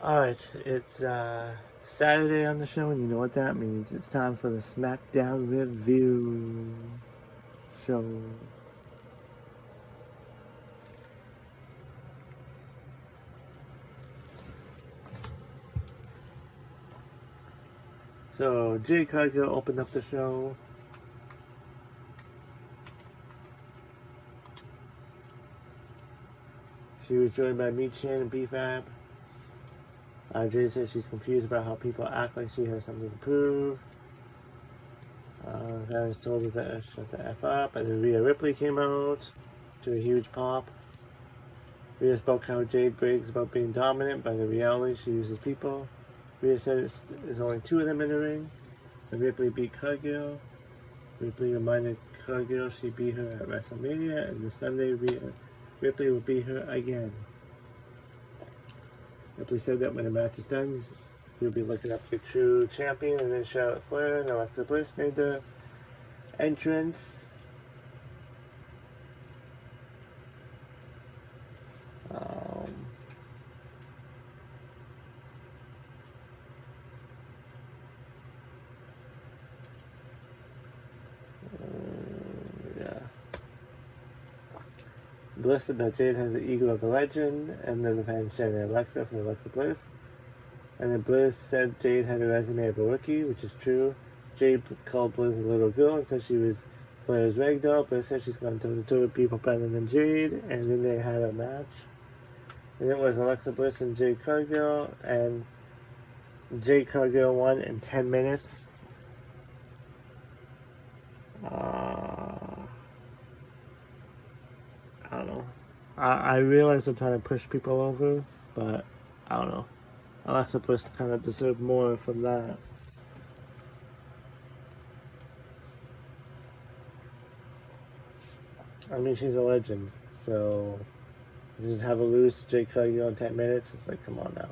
Alright, it's Saturday on the show, and you know what that means. It's time for the SmackDown review show. So, Jade Cargill opened up the show. She was joined by Meat Chan and B-Fab. Jade said she's confused about how people act like she has something to prove. Parents told her to shut the F up, and then Rhea Ripley came out to a huge pop. Rhea spoke how Jade brags about being dominant, but in reality she uses people. Rhea said there's only two of them in the ring, and Ripley beat Cargill. Ripley reminded Cargill she beat her at WrestleMania, and this Sunday Ripley will beat her again. Ripley said that when the match is done, she'll be looking up to true champion, and then Charlotte Flair and Alexa Bliss made their entrance. Bliss said that Jade has the ego of a legend, and then the fans chanted Alexa for Alexa Bliss. And then Bliss said Jade had a resume of a rookie, which is true. Jade called Bliss a little girl and said she was Flair's ragdoll. Bliss said she's gone toe-to-toe with people better than Jade, and then they had a match. And it was Alexa Bliss and Jade Cargill, and Jade Cargill won in 10 minutes. I don't know. I realize I'm trying to push people over, but I don't know. Alexa Bliss kind of deserved more from that. I mean, she's a legend, so just have a lose to Jade Cargill in 10 minutes. It's like, come on now.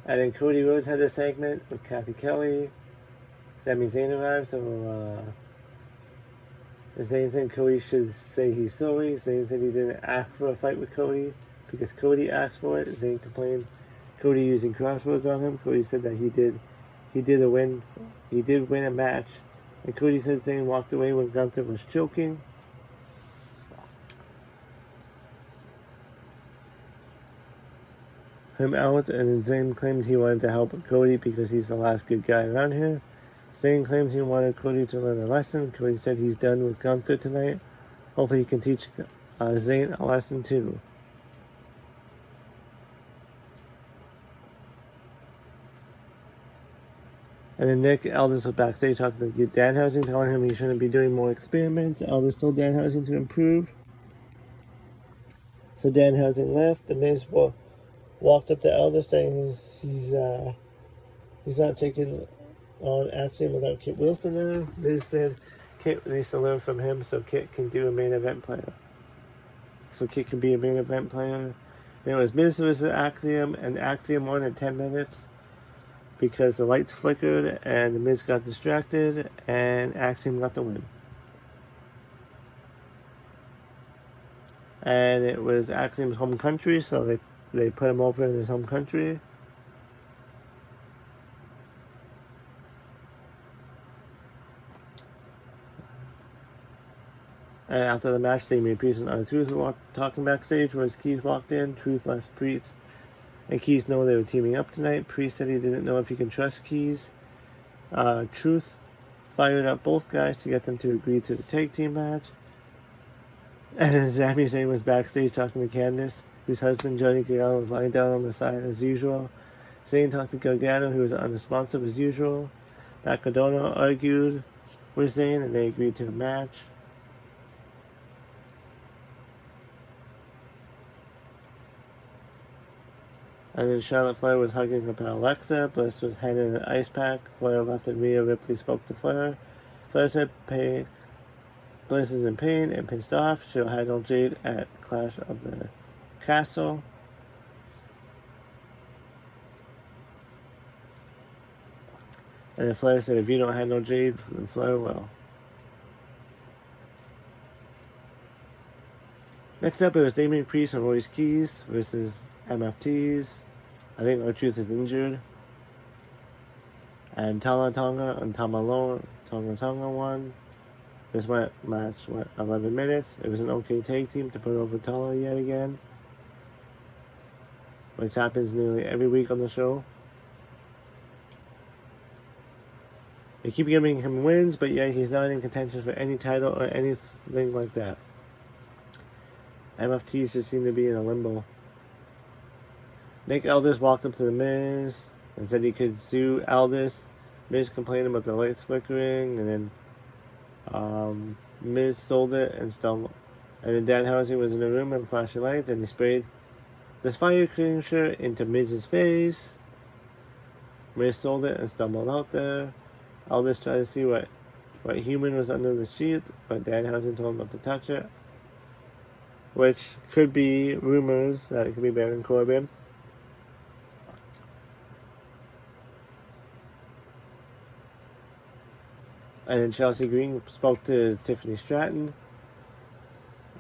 And then Cody Rhodes had a segment with Kathy Kelly. Sami Zayn arrived, so Zayn said Cody should say he's sorry. Zayn said he didn't ask for a fight with Cody because Cody asked for it. Zayn complained Cody using crossroads on him. Cody said that he did win a match. And Cody said Zayn walked away when Gunther was choking. Him out, and then Zayn claimed he wanted to help Cody because he's the last good guy around here. Zayn claims he wanted Cody to learn a lesson. Cody said he's done with Gunther tonight. Hopefully he can teach Zayn a lesson too. And then Nick Aldis was backstage talking to Danhausen, telling him he shouldn't be doing more experiments. Aldis told Danhausen to improve. So Danhausen left. The Miz walked up to Aldis saying he's not taking on Axiom without Kit Wilson there. Miz said Kit needs to learn from him so Kit can do a main event player. So Kit can be a main event player. And it was Miz versus Axiom, and Axiom won in 10 minutes because the lights flickered and the Miz got distracted and Axiom got the win. And it was Axiom's home country, so they put him over in his home country. And after the match, they made Priest and R-Truth talking backstage, whereas Keith walked in. Truth left Priest and Keith know they were teaming up tonight. Priest said he didn't know if he can trust Keith. Truth fired up both guys to get them to agree to the tag team match. And Sami Zayn was backstage talking to Candice, whose husband Johnny Gargano was lying down on the side as usual. Zayn talked to Gargano, who was unresponsive as usual. Gargano argued with Zayn, and they agreed to a match. And then Charlotte Flair was hugging about Alexa. Bliss was handing an ice pack. Flair left and Rhea Ripley spoke to Flair. Flair said Bliss is in pain and pissed off. She'll handle Jade at Clash of the Castle. And then Flair said if you don't handle Jade, then Flair will. Next up, it was Damian Priest and Royce Keys versus MFTs. I think R-Truth is injured. And Tala Tonga and Tonga won. This match went 11 minutes. It was an okay tag team to put over Tala yet again, which happens nearly every week on the show. They keep giving him wins, but yet he's not in contention for any title or anything like that. MFTs just seem to be in a limbo. Nick Aldis walked up to The Miz and said he could sue Aldis. Miz complained about the lights flickering, and then Miz sold it and stumbled. And then Danhausen was in the room and flashing lights, and he sprayed this fire extinguisher into Miz's face. Miz sold it and stumbled out there. Aldis tried to see what human was under the sheet, but Danhausen told him not to touch it, which could be rumors that it could be Baron Corbin. And then Chelsea Green spoke to Tiffany Stratton.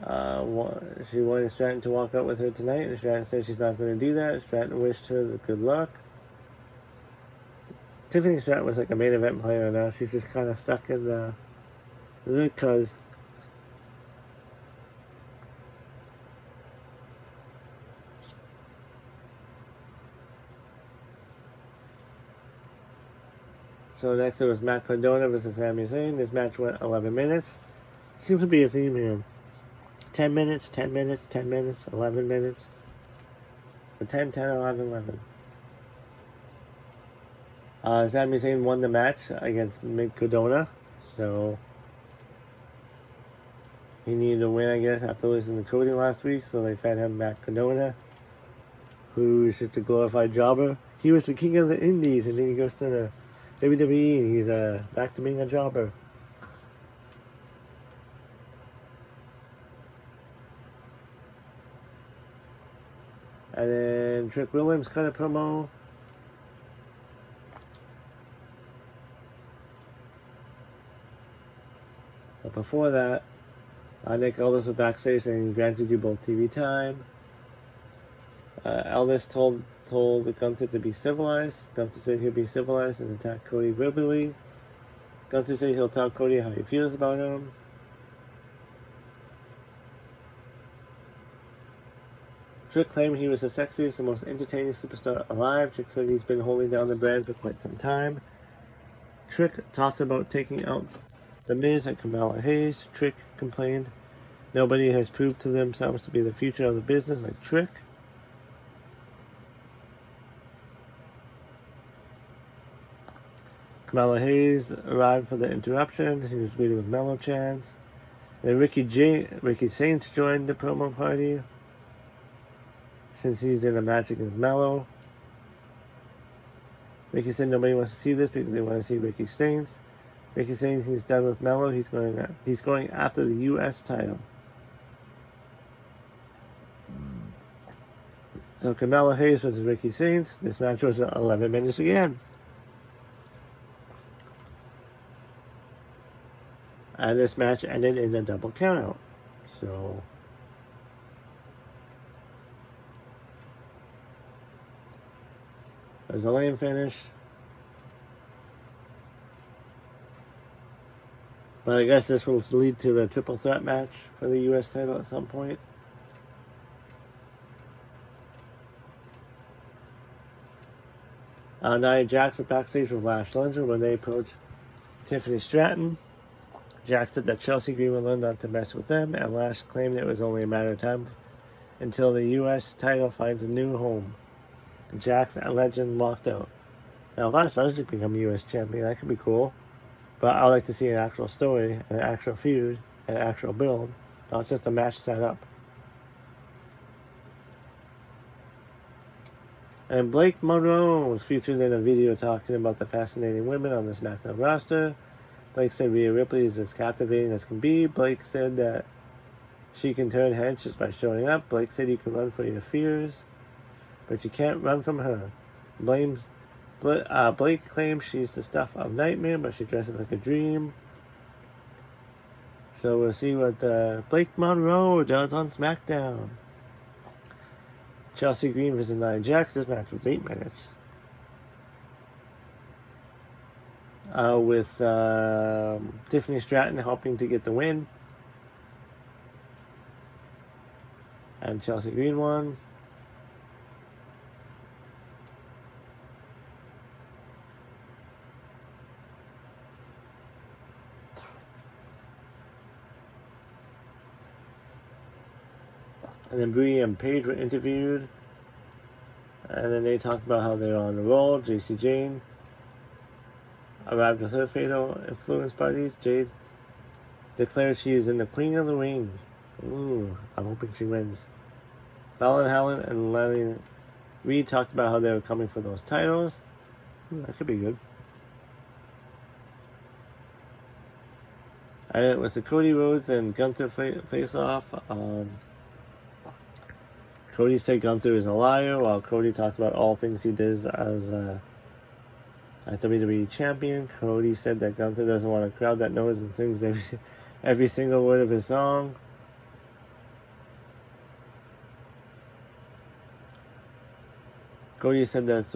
She wanted Stratton to walk out with her tonight, and Stratton said she's not going to do that. Stratton wished her the good luck. Tiffany Stratton was like a main event player now. She's just kind of stuck in the card. So next there was Matt Cardona versus Sami Zayn. This match went 11 minutes. Seems to be a theme here. 10 minutes, 10 minutes, 10 minutes, 11 minutes. 10, 10, 11, 11. Sami Zayn won the match against Matt Cardona. So he needed a win, I guess, after losing to Cody last week. So they fed him Matt Cardona, who is just a glorified jobber. He was the king of the indies, and then he goes to the WWE, and he's back to being a jobber. And then Trick Williams cut a promo. But before that, Nick Aldis was backstage saying he granted you both TV time. Aldis told Gunther to be civilized. Gunther said he'll be civilized and attack Cody verbally. Gunther said he'll tell Cody how he feels about him. Trick claimed he was the sexiest and most entertaining superstar alive. Trick said he's been holding down the brand for quite some time. Trick talked about taking out The Miz and Kamala Hayes. Trick complained nobody has proved to themselves to be the future of the business like Trick. Kamala Hayes arrived for the interruption. She was greeted with mellow chants. Then Ricky Saints joined the promo party, since he's in a match against Mello. Ricky said nobody wants to see this because they want to see Ricky Saints. Ricky Saints, he's done with Mello. He's going after the U.S. title. So Kamala Hayes versus Ricky Saints. This match was 11 minutes again. And this match ended in a double countout. So it was a lame finish. But I guess this will lead to the triple threat match for the U.S. title at some point. Nia Jax was backstage with Lash Legend when they approached Tiffany Stratton. Jax said that Chelsea Green would learn not to mess with them, and Lash claimed it was only a matter of time until the U.S. title finds a new home. Jax and Legend walked out. Now, if Lash Legend become U.S. champion, that could be cool. But I'd like to see an actual story, an actual feud, an actual build, not just a match set up. And Blake Monroe was featured in a video talking about the fascinating women on the SmackDown roster. Blake said Rhea Ripley is as captivating as can be. Blake said that she can turn heads just by showing up. Blake said you can run for your fears, but you can't run from her. Blake claims she's the stuff of nightmare, but she dresses like a dream. So we'll see what Blake Monroe does on SmackDown. Chelsea Green versus Nia Jax. This match was 8 minutes. With Tiffany Stratton helping to get the win. And Chelsea Green won. And then Brie and Paige were interviewed. And then they talked about how they're on the roll. JC Jane arrived with her fatal influence buddies. Jade declared she is in the Queen of the Ring. Ooh, I'm hoping she wins. Fallon Helen and Lenny Reed talked about how they were coming for those titles. Ooh, that could be good. And it was the Cody Rhodes and Gunther face-off. Cody said Gunther is a liar, while Cody talked about all things he did as WWE champion. Cody said that Gunther doesn't want a crowd that knows and sings every single word of his song. Cody said that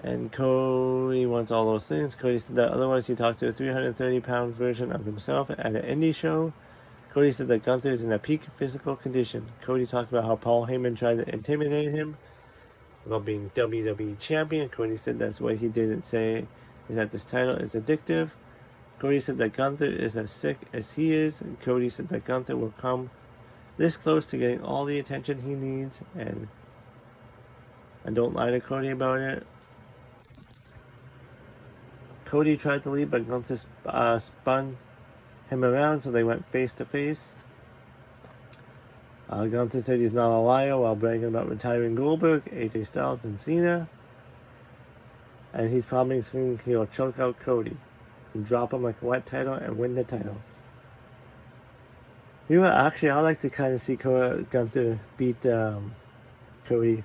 and Cody wants all those things. Cody said that otherwise he talked to a 330-pound version of himself at an indie show. Cody said that Gunther is in a peak physical condition. Cody talked about how Paul Heyman tried to intimidate him about being WWE champion. Cody said that's what he didn't say is that this title is addictive. Cody said that Gunther is as sick as he is. And Cody said that Gunther will come this close to getting all the attention he needs, and don't lie to Cody about it. Cody tried to leave, but Gunther spun him around, so they went face to face. Gunther said he's not a liar while bragging about retiring Goldberg, AJ Styles, and Cena. And he's promising he'll choke out Cody and drop him like a wet title and win the title. You know what, actually, I'd like to kind of see Gunther beat Cody.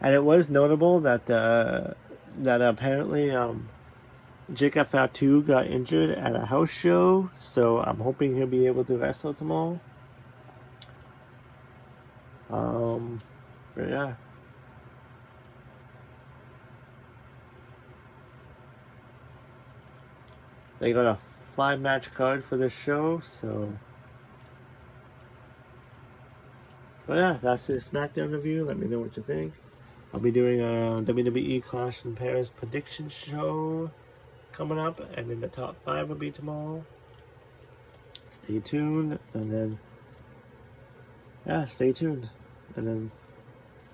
And it was notable that apparently Jacob Fatu got injured at a house show, so I'm hoping he'll be able to wrestle tomorrow. But yeah. They got a 5-match card for this show, so. But yeah, that's the SmackDown review. Let me know what you think. I'll be doing a WWE Clash in Paris prediction show coming up, and then the top 5 will be tomorrow. Stay tuned, and then stay tuned. And then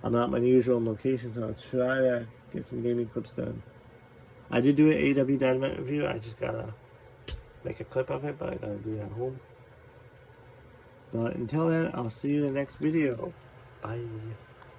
I'm not my usual location, so I'll try to get some gaming clips done. I did do an AEW Dynamite review. I just gotta make a clip of it, but I gotta do it at home. But until then, I'll see you in the next video. Bye.